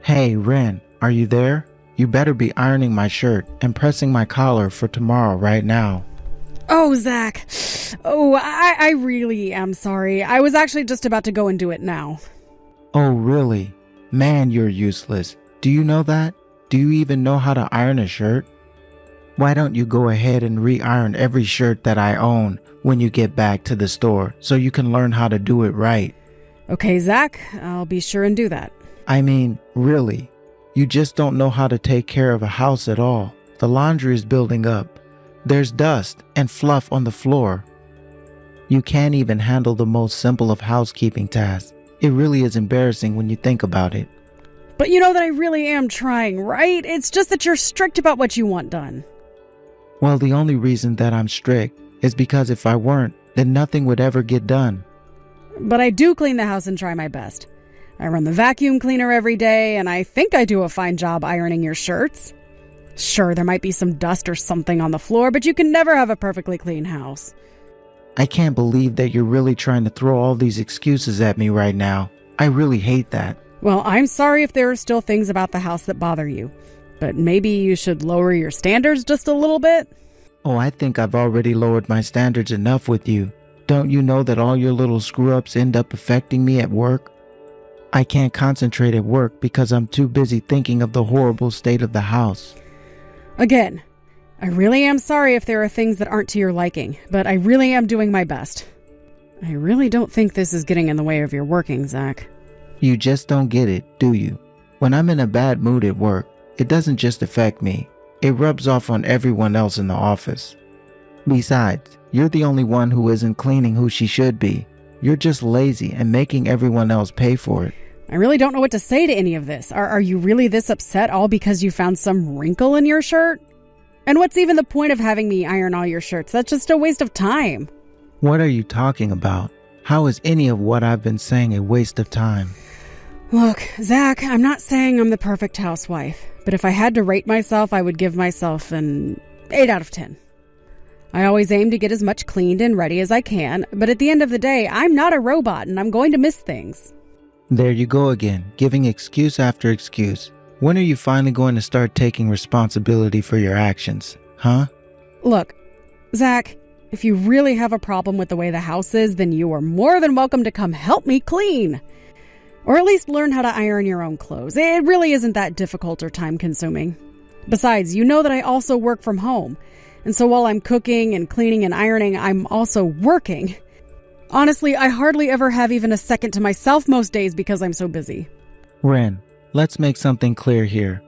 Hey, Ren, are you there? You better be ironing my shirt and pressing my collar for tomorrow right now. Oh, Zach. Oh, I really am sorry. I was actually just about to go and do it now. Oh, really? Man, you're useless. Do you know that? Do you even know how to iron a shirt? Why don't you go ahead and re-iron every shirt that I own when you get back to the store so you can learn how to do it right? Okay, Zach, I'll be sure and do that. I mean, really, you just don't know how to take care of a house at all. The laundry is building up. There's dust and fluff on the floor. You can't even handle the most simple of housekeeping tasks. It really is embarrassing when you think about it. But you know that I really am trying, right? It's just that you're strict about what you want done. Well, the only reason that I'm strict is because if I weren't, then nothing would ever get done. But I do clean the house and try my best. I run the vacuum cleaner every day, and I think I do a fine job ironing your shirts. Sure, there might be some dust or something on the floor, but you can never have a perfectly clean house. I can't believe that you're really trying to throw all these excuses at me right now. I really hate that. Well, I'm sorry if there are still things about the house that bother you, but maybe you should lower your standards just a little bit? Oh, I think I've already lowered my standards enough with you. Don't you know that all your little screw-ups end up affecting me at work? I can't concentrate at work because I'm too busy thinking of the horrible state of the house. Again, I really am sorry if there are things that aren't to your liking, but I really am doing my best. I really don't think this is getting in the way of your working, Zach. You just don't get it, do you? When I'm in a bad mood at work, it doesn't just affect me. It rubs off on everyone else in the office. Besides, you're the only one who isn't cleaning who she should be. You're just lazy and making everyone else pay for it. I really don't know what to say to any of this. Are you really this upset all because you found some wrinkle in your shirt? And what's even the point of having me iron all your shirts? That's just a waste of time. What are you talking about? How is any of what I've been saying a waste of time? Look, Zach, I'm not saying I'm the perfect housewife, but if I had to rate myself, I would give myself an 8 out of 10. I always aim to get as much cleaned and ready as I can, but at the end of the day, I'm not a robot and I'm going to miss things. There you go again, giving excuse after excuse. When are you finally going to start taking responsibility for your actions, huh? Look, Zach, if you really have a problem with the way the house is, then you are more than welcome to come help me clean. Or at least learn how to iron your own clothes. It really isn't that difficult or time-consuming. Besides, you know that I also work from home. And so while I'm cooking and cleaning and ironing, I'm also working. Honestly, I hardly ever have even a second to myself most days because I'm so busy. Ren, let's make something clear here.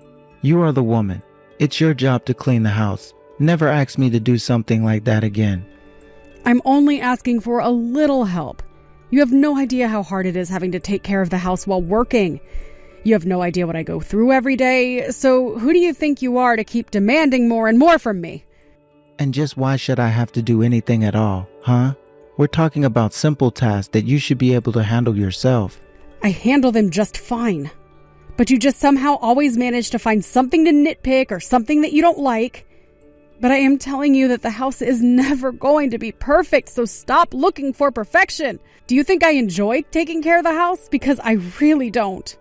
You are the woman. It's your job to clean the house. Never ask me to do something like that again. I'm only asking for a little help. You have no idea how hard it is having to take care of the house while working. You have no idea what I go through every day, so who do you think you are to keep demanding more and more from me? And just why should I have to do anything at all, huh? We're talking about simple tasks that you should be able to handle yourself. I handle them just fine. But you just somehow always manage to find something to nitpick or something that you don't like. But I am telling you that the house is never going to be perfect, so stop looking for perfection. Do you think I enjoy taking care of the house? Because I really don't.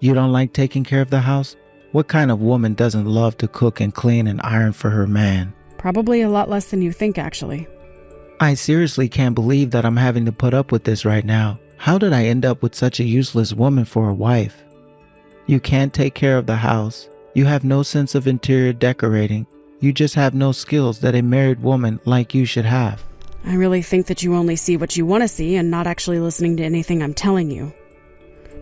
You don't like taking care of the house? What kind of woman doesn't love to cook and clean and iron for her man? Probably a lot less than you think, actually. I seriously can't believe that I'm having to put up with this right now. How did I end up with such a useless woman for a wife? You can't take care of the house. You have no sense of interior decorating. You just have no skills that a married woman like you should have. I really think that you only see what you want to see and not actually listening to anything I'm telling you.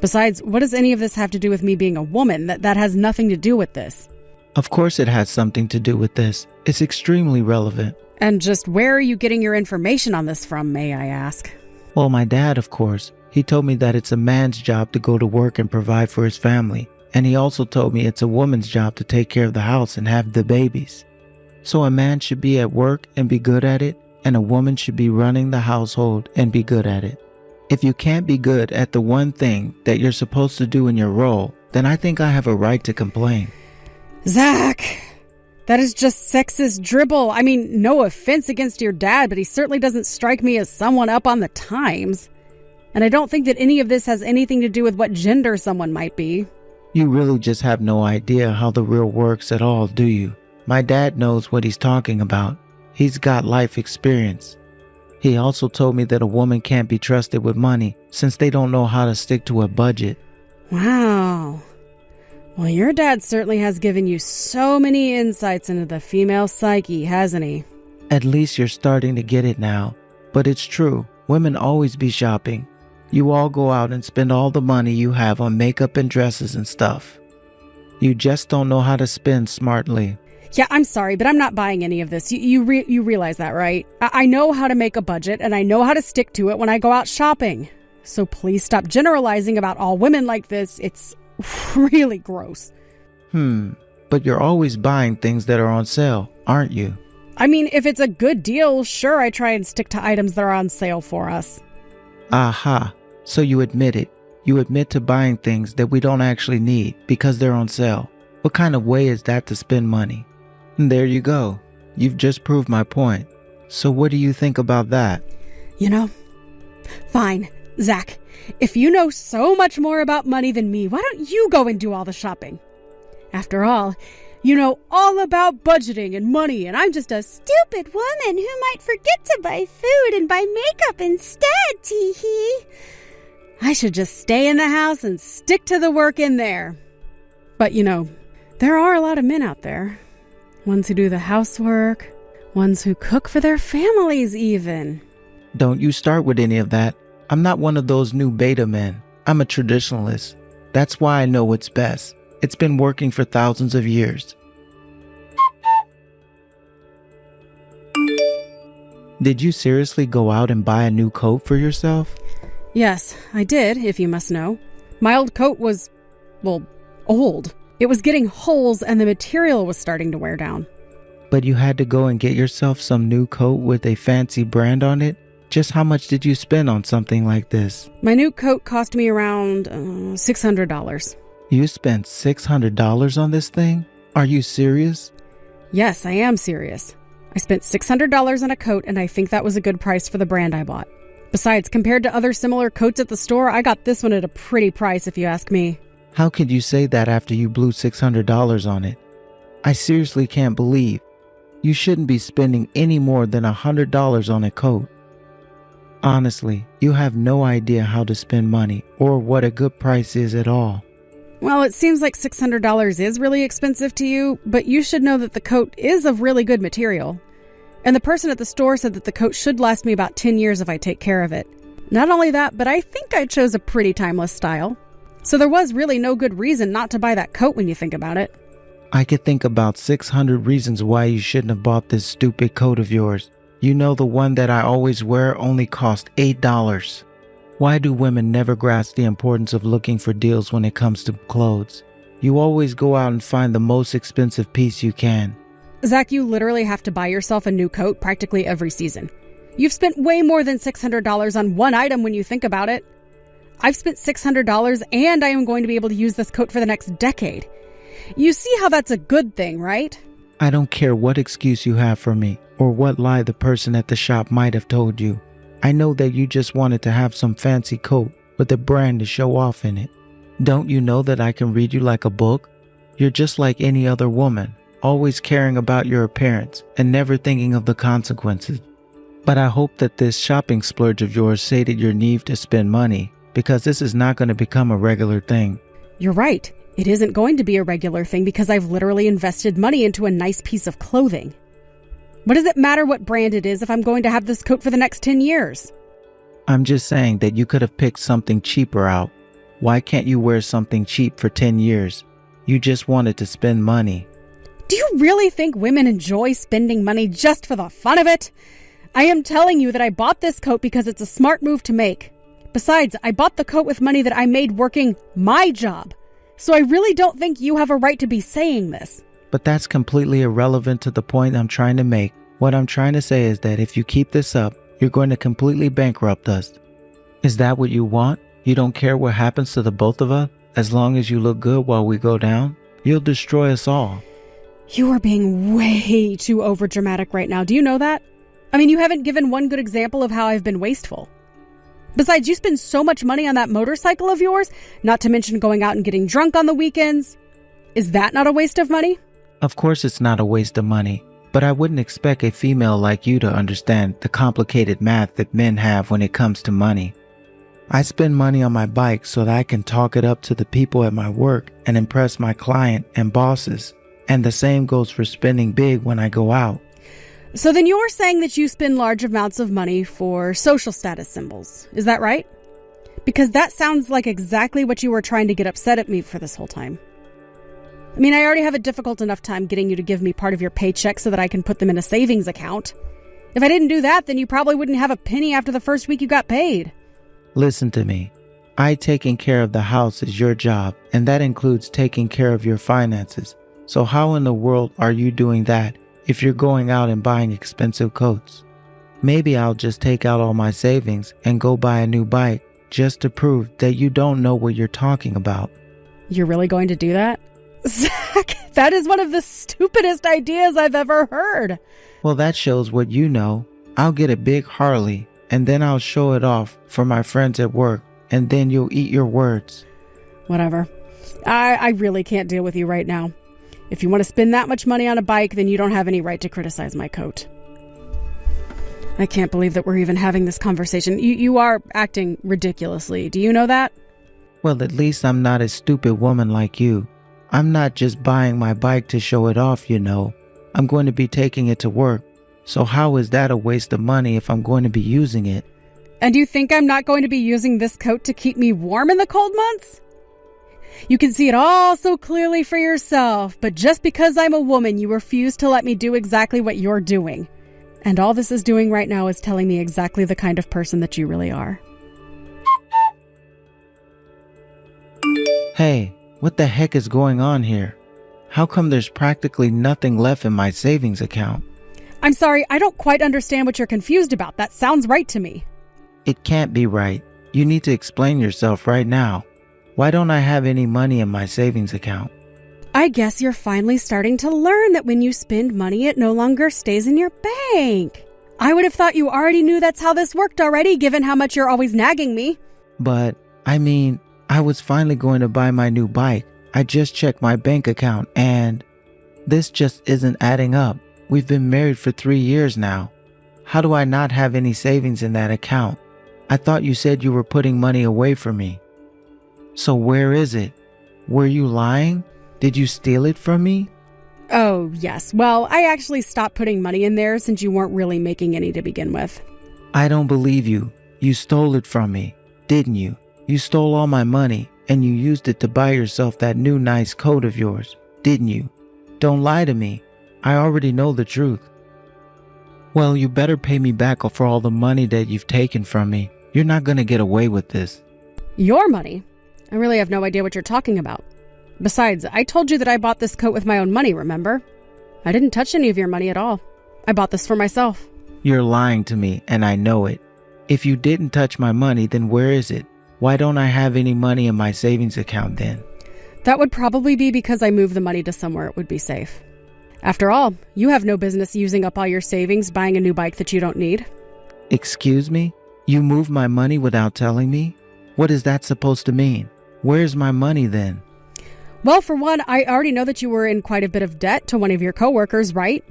Besides, what does any of this have to do with me being a woman? That has nothing to do with this. Of course it has something to do with this. It's extremely relevant. And just where are you getting your information on this from, may I ask? Well, my dad, of course. He told me that it's a man's job to go to work and provide for his family. And he also told me it's a woman's job to take care of the house and have the babies. So a man should be at work and be good at it, and a woman should be running the household and be good at it. If you can't be good at the one thing that you're supposed to do in your role, then I think I have a right to complain. Zach, that is just sexist dribble. I mean, no offense against your dad, but he certainly doesn't strike me as someone up on the times. And I don't think that any of this has anything to do with what gender someone might be. You really just have no idea how the real works at all, do you? My dad knows what he's talking about. He's got life experience. He also told me that a woman can't be trusted with money since they don't know how to stick to a budget. Wow. Well, your dad certainly has given you so many insights into the female psyche, hasn't he? At least you're starting to get it now. But it's true, women always be shopping. You all go out and spend all the money you have on makeup and dresses and stuff. You just don't know how to spend smartly. Yeah, I'm sorry, but I'm not buying any of this. You realize that, right? I know how to make a budget, and I know how to stick to it when I go out shopping. So please stop generalizing about all women like this. It's really gross. But you're always buying things that are on sale, aren't you? I mean, if it's a good deal, sure, I try and stick to items that are on sale for us. Aha, so you admit it. You admit to buying things that we don't actually need because they're on sale. What kind of way is that to spend money? There you go. You've just proved my point. So what do you think about that? You know, fine, Zach. If you know so much more about money than me, why don't you go and do all the shopping? After all, you know all about budgeting and money, and I'm just a stupid woman who might forget to buy food and buy makeup instead, tee-hee. I should just stay in the house and stick to the work in there. But you know, there are a lot of men out there. Ones who do the housework, ones who cook for their families even. Don't you start with any of that. I'm not one of those new beta men. I'm a traditionalist. That's why I know what's best. It's been working for thousands of years. Did you seriously go out and buy a new coat for yourself? Yes, I did, if you must know. My old coat was, well, old. It was getting holes and the material was starting to wear down. But you had to go and get yourself some new coat with a fancy brand on it? Just how much did you spend on something like this? My new coat cost me around $600. You spent $600 on this thing? Are you serious? Yes, I am serious. I spent $600 on a coat, and I think that was a good price for the brand I bought. Besides, compared to other similar coats at the store, I got this one at a pretty price if you ask me. How could you say that after you blew $600 on it? I seriously can't believe. You shouldn't be spending any more than $100 on a coat. Honestly, you have no idea how to spend money or what a good price is at all. Well, it seems like $600 is really expensive to you, but you should know that the coat is of really good material. And the person at the store said that the coat should last me about 10 years if I take care of it. Not only that, but I think I chose a pretty timeless style. So there was really no good reason not to buy that coat when you think about it. I could think about 600 reasons why you shouldn't have bought this stupid coat of yours. You know, the one that I always wear only cost $8. Why do women never grasp the importance of looking for deals when it comes to clothes? You always go out and find the most expensive piece you can. Zach, you literally have to buy yourself a new coat practically every season. You've spent way more than $600 on one item when you think about it. I've spent $600 and I am going to be able to use this coat for the next decade. You see how that's a good thing, right? I don't care what excuse you have for me or what lie the person at the shop might have told you. I know that you just wanted to have some fancy coat with a brand to show off in it. Don't you know that I can read you like a book? You're just like any other woman, always caring about your appearance and never thinking of the consequences. But I hope that this shopping splurge of yours sated your need to spend money, because this is not going to become a regular thing. You're right. It isn't going to be a regular thing because I've literally invested money into a nice piece of clothing. What does it matter what brand it is if I'm going to have this coat for the next 10 years? I'm just saying that you could have picked something cheaper out. Why can't you wear something cheap for 10 years? You just wanted to spend money. Do you really think women enjoy spending money just for the fun of it? I am telling you that I bought this coat because it's a smart move to make. Besides, I bought the coat with money that I made working my job. So I really don't think you have a right to be saying this. But that's completely irrelevant to the point I'm trying to make. What I'm trying to say is that if you keep this up, you're going to completely bankrupt us. Is that what you want? You don't care what happens to the both of us? As long as you look good while we go down? You'll destroy us all. You are being way too overdramatic right now. Do you know that? I mean, you haven't given one good example of how I've been wasteful. Besides, you spend so much money on that motorcycle of yours, not to mention going out and getting drunk on the weekends. Is that not a waste of money? Of course it's not a waste of money, but I wouldn't expect a female like you to understand the complicated math that men have when it comes to money. I spend money on my bike so that I can talk it up to the people at my work and impress my client and bosses. And the same goes for spending big when I go out. So then you're saying that you spend large amounts of money for social status symbols. Is that right? Because that sounds like exactly what you were trying to get upset at me for this whole time. I mean, I already have a difficult enough time getting you to give me part of your paycheck so that I can put them in a savings account. If I didn't do that, then you probably wouldn't have a penny after the first week you got paid. Listen to me. Taking care of the house is your job, and that includes taking care of your finances. So how in the world are you doing that if you're going out and buying expensive coats? Maybe I'll just take out all my savings and go buy a new bike just to prove that you don't know what you're talking about. You're really going to do that? Zach, that is one of the stupidest ideas I've ever heard. Well, that shows what you know. I'll get a big Harley, and then I'll show it off for my friends at work, and then you'll eat your words. Whatever. I really can't deal with you right now. If you want to spend that much money on a bike, then you don't have any right to criticize my coat. I can't believe that we're even having this conversation. You are acting ridiculously. Do you know that? Well, at least I'm not a stupid woman like you. I'm not just buying my bike to show it off, you know. I'm going to be taking it to work. So how is that a waste of money if I'm going to be using it? And you think I'm not going to be using this coat to keep me warm in the cold months? You can see it all so clearly for yourself, but just because I'm a woman, you refuse to let me do exactly what you're doing. And all this is doing right now is telling me exactly the kind of person that you really are. Hey, what the heck is going on here? How come there's practically nothing left in my savings account? I'm sorry, I don't quite understand what you're confused about. That sounds right to me. It can't be right. You need to explain yourself right now. Why don't I have any money in my savings account? I guess you're finally starting to learn that when you spend money, it no longer stays in your bank. I would have thought you already knew that's how this worked already, given how much you're always nagging me. But, I was finally going to buy my new bike. I just checked my bank account and this just isn't adding up. We've been married for 3 years now. How do I not have any savings in that account? I thought you said you were putting money away for me. So where is it? Were you lying? Did you steal it from me? Oh, yes. Well, I actually stopped putting money in there since you weren't really making any to begin with. I don't believe you. You stole it from me, didn't you? You stole all my money and you used it to buy yourself that new nice coat of yours, didn't you? Don't lie to me. I already know the truth. Well, you better pay me back for all the money that you've taken from me. You're not going to get away with this. Your money? I really have no idea what you're talking about. Besides, I told you that I bought this coat with my own money, remember? I didn't touch any of your money at all. I bought this for myself. You're lying to me, and I know it. If you didn't touch my money, then where is it? Why don't I have any money in my savings account then? That would probably be because I moved the money to somewhere it would be safe. After all, you have no business using up all your savings buying a new bike that you don't need. Excuse me? You moved my money without telling me? What is that supposed to mean? Where's my money then? Well, for one, I already know that you were in quite a bit of debt to one of your coworkers, right?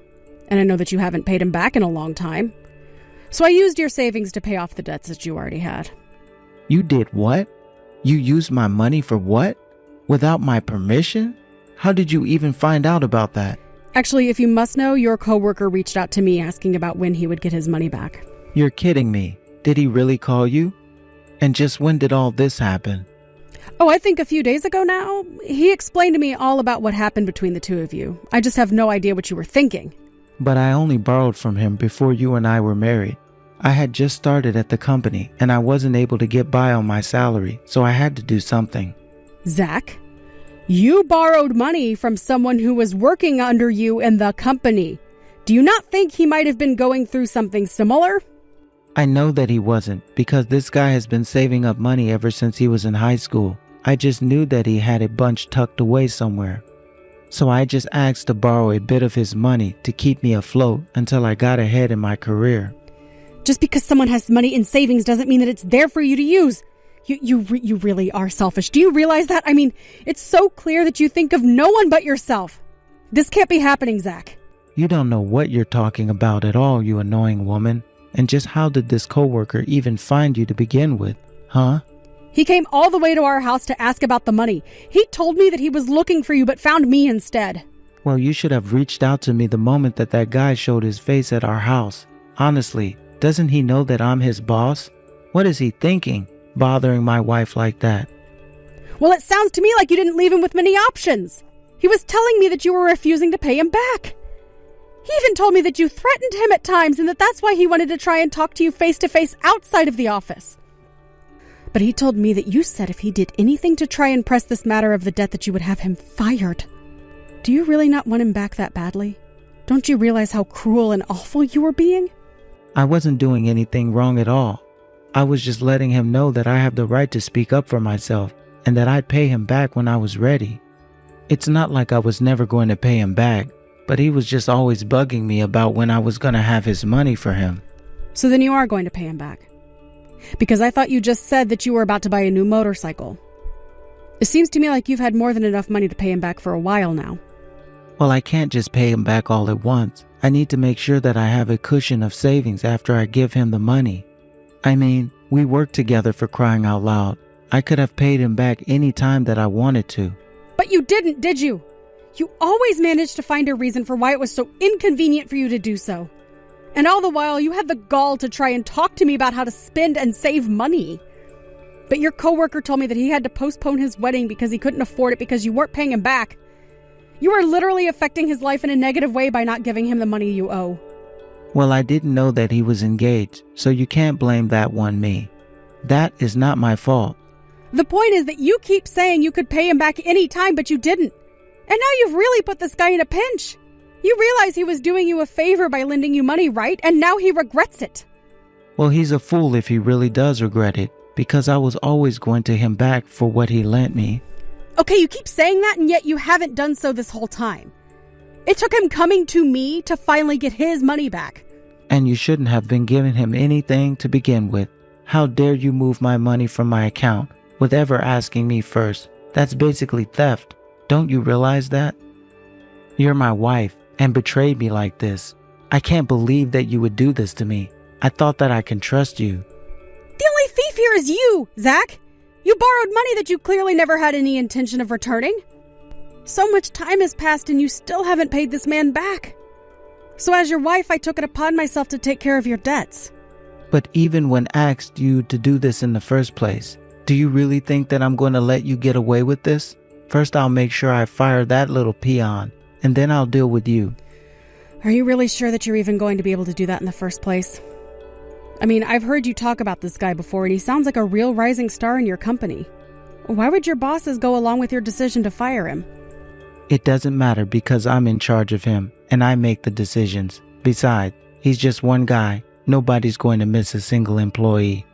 And I know that you haven't paid him back in a long time. So I used your savings to pay off the debts that you already had. You did what? You used my money for what? Without my permission? How did you even find out about that? Actually, if you must know, your coworker reached out to me asking about when he would get his money back. You're kidding me. Did he really call you? And just when did all this happen? Oh, I think a few days ago now. He explained to me all about what happened between the two of you. I just have no idea what you were thinking. But I only borrowed from him before you and I were married. I had just started at the company and I wasn't able to get by on my salary, so I had to do something. Zach, you borrowed money from someone who was working under you in the company. Do you not think he might have been going through something similar? I know that he wasn't, because this guy has been saving up money ever since he was in high school. I just knew that he had a bunch tucked away somewhere. So I just asked to borrow a bit of his money to keep me afloat until I got ahead in my career. Just because someone has money in savings doesn't mean that it's there for you to use. You really are selfish. Do you realize that? I mean, it's so clear that you think of no one but yourself. This can't be happening, Zach. You don't know what you're talking about at all, you annoying woman. And just how did this coworker even find you to begin with, huh? He came all the way to our house to ask about the money. He told me that he was looking for you but found me instead. Well, you should have reached out to me the moment that guy showed his face at our house. Honestly, doesn't he know that I'm his boss? What is he thinking, bothering my wife like that? Well, it sounds to me like you didn't leave him with many options. He was telling me that you were refusing to pay him back. He even told me that you threatened him at times and that that's why he wanted to try and talk to you face to face outside of the office. But he told me that you said if he did anything to try and press this matter of the debt that you would have him fired. Do you really not want him back that badly? Don't you realize how cruel and awful you were being? I wasn't doing anything wrong at all. I was just letting him know that I have the right to speak up for myself and that I'd pay him back when I was ready. It's not like I was never going to pay him back, but he was just always bugging me about when I was going to have his money for him. So then you are going to pay him back? Because I thought you just said that you were about to buy a new motorcycle. It seems to me like you've had more than enough money to pay him back for a while now. Well, I can't just pay him back all at once. I need to make sure that I have a cushion of savings after I give him the money. I mean, we worked together, for crying out loud. I could have paid him back any time that I wanted to. But you didn't, did you? You always managed to find a reason for why it was so inconvenient for you to do so. And all the while, you had the gall to try and talk to me about how to spend and save money. But your coworker told me that he had to postpone his wedding because he couldn't afford it because you weren't paying him back. You are literally affecting his life in a negative way by not giving him the money you owe. Well, I didn't know that he was engaged, so you can't blame that on me. That is not my fault. The point is that you keep saying you could pay him back any time, but you didn't. And now you've really put this guy in a pinch. You realize he was doing you a favor by lending you money, right? And now he regrets it. Well, he's a fool if he really does regret it, because I was always going to him back for what he lent me. Okay, you keep saying that, and yet you haven't done so this whole time. It took him coming to me to finally get his money back. And you shouldn't have been giving him anything to begin with. How dare you move my money from my account with ever asking me first? That's basically theft. Don't you realize that? You're my wife and betrayed me like this. I can't believe that you would do this to me. I thought that I can trust you. The only thief here is you, Zach. You borrowed money that you clearly never had any intention of returning. So much time has passed and you still haven't paid this man back. So as your wife, I took it upon myself to take care of your debts. But even when asked you to do this in the first place, do you really think that I'm going to let you get away with this? First, I'll make sure I fire that little peon, and then I'll deal with you. Are you really sure that you're even going to be able to do that in the first place? I mean, I've heard you talk about this guy before, and he sounds like a real rising star in your company. Why would your bosses go along with your decision to fire him? It doesn't matter because I'm in charge of him, and I make the decisions. Besides, he's just one guy. Nobody's going to miss a single employee.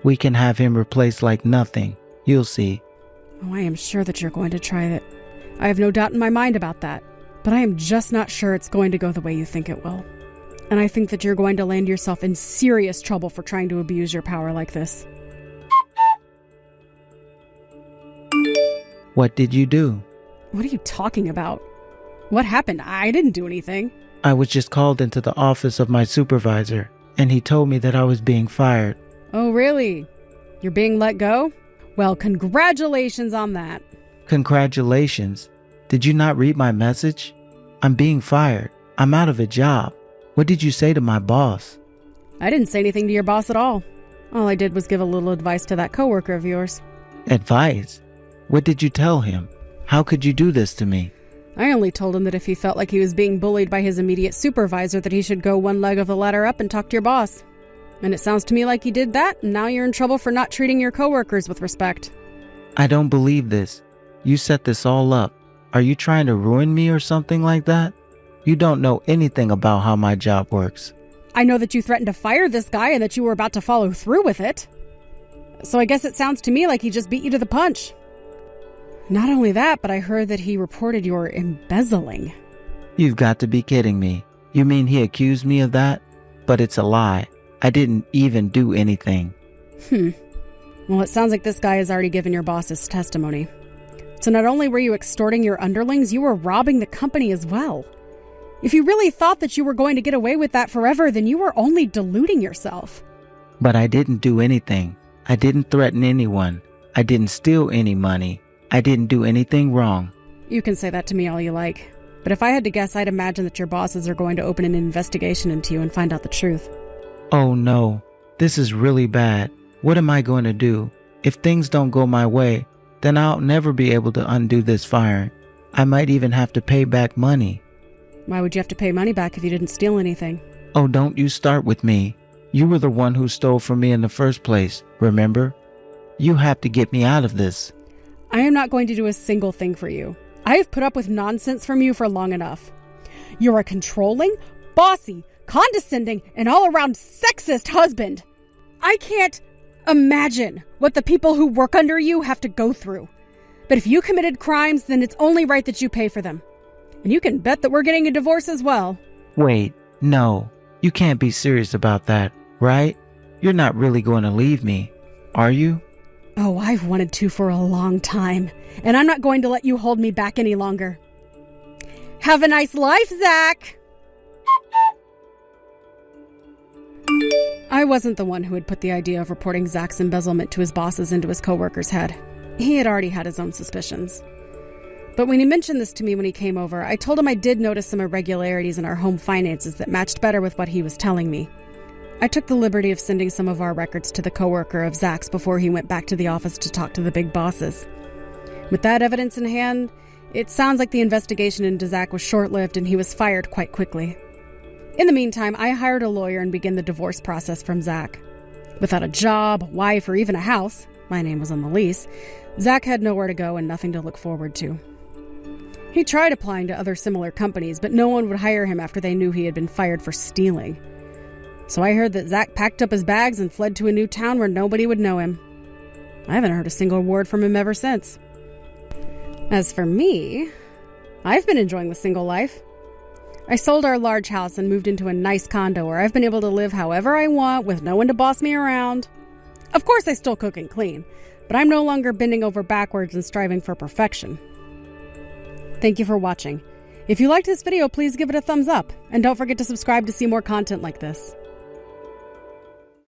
We can have him replaced like nothing. You'll see. Oh, I am sure that you're going to try it. I have no doubt in my mind about that. But I am just not sure it's going to go the way you think it will. And I think that you're going to land yourself in serious trouble for trying to abuse your power like this. What did you do? What are you talking about? What happened? I didn't do anything. I was just called into the office of my supervisor, and he told me that I was being fired. Oh, really? You're being let go? Well, congratulations on that. Congratulations. Did you not read my message? I'm being fired. I'm out of a job. What did you say to my boss? I didn't say anything to your boss at all. All I did was give a little advice to that coworker of yours. Advice? What did you tell him? How could you do this to me? I only told him that if he felt like he was being bullied by his immediate supervisor, that he should go one leg of the ladder up and talk to your boss. And it sounds to me like he did that, and now you're in trouble for not treating your coworkers with respect. I don't believe this. You set this all up. Are you trying to ruin me or something like that? You don't know anything about how my job works. I know that you threatened to fire this guy and that you were about to follow through with it. So I guess it sounds to me like he just beat you to the punch. Not only that, but I heard that he reported your embezzling. You've got to be kidding me. You mean he accused me of that? But it's a lie. I didn't even do anything. Well, it sounds like this guy has already given your boss his testimony. So not only were you extorting your underlings, you were robbing the company as well. If you really thought that you were going to get away with that forever, then you were only deluding yourself. But I didn't do anything. I didn't threaten anyone. I didn't steal any money. I didn't do anything wrong. You can say that to me all you like. But if I had to guess, I'd imagine that your bosses are going to open an investigation into you and find out the truth. Oh no, this is really bad. What am I going to do? If things don't go my way, then I'll never be able to undo this firing. I might even have to pay back money. Why would you have to pay money back if you didn't steal anything? Oh, don't you start with me. You were the one who stole from me in the first place, remember? You have to get me out of this. I am not going to do a single thing for you. I have put up with nonsense from you for long enough. You're a controlling, bossy, condescending, and all-around sexist husband. I can't imagine what the people who work under you have to go through. But if you committed crimes, then it's only right that you pay for them. And you can bet that we're getting a divorce as well. Wait, no. You can't be serious about that, right? You're not really going to leave me, are you? Oh, I've wanted to for a long time, and I'm not going to let you hold me back any longer. Have a nice life, Zach! I wasn't the one who had put the idea of reporting Zach's embezzlement to his bosses into his coworker's head. He had already had his own suspicions. But when he mentioned this to me when he came over, I told him I did notice some irregularities in our home finances that matched better with what he was telling me. I took the liberty of sending some of our records to the coworker of Zach's before he went back to the office to talk to the big bosses. With that evidence in hand, it sounds like the investigation into Zach was short-lived and he was fired quite quickly. In the meantime, I hired a lawyer and began the divorce process from Zach. Without a job, wife, or even a house, my name was on the lease, Zach had nowhere to go and nothing to look forward to. He tried applying to other similar companies, but no one would hire him after they knew he had been fired for stealing. So I heard that Zach packed up his bags and fled to a new town where nobody would know him. I haven't heard a single word from him ever since. As for me, I've been enjoying the single life. I sold our large house and moved into a nice condo where I've been able to live however I want with no one to boss me around. Of course, I still cook and clean, but I'm no longer bending over backwards and striving for perfection. Thank you for watching. If you liked this video, please give it a thumbs up, and don't forget to subscribe to see more content like this.